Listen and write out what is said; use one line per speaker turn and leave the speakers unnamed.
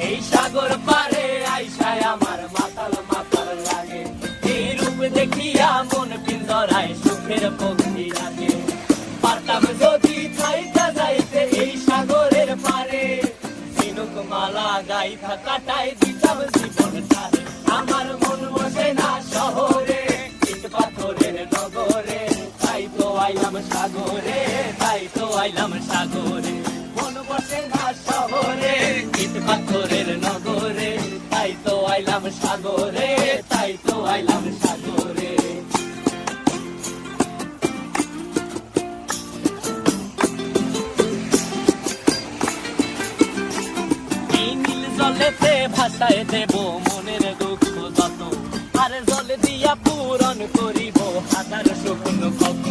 এই সাগর পারে আইসায় আমার মাতাল মাতাল লাগে, এই রূপ দেখিয়া মন পিঞ্জরায় সুখের পক্ষী লাগে। পারতাম যদি থাইকা যাইতে এই সাগরের পারে, ঝিনুক মালা গাইথা কাটাই দিতাম জীবনটারে। আমার মন বসে না শহরে, ইট পাথরের নগরে, তাই তো আইলাম সাগরে, তাই তো আইলাম সাগরে। মন বসে না শহরে, ইট পাথরের নগরে, তাই তো আইলাম সাগরে, তাই তো আইলাম সাগরে। এই নীল জলেতে ভাসায় দেব মনের দুঃখ যত, আর জল দিয়া পূরণ করিব হাজার শুকনো কত।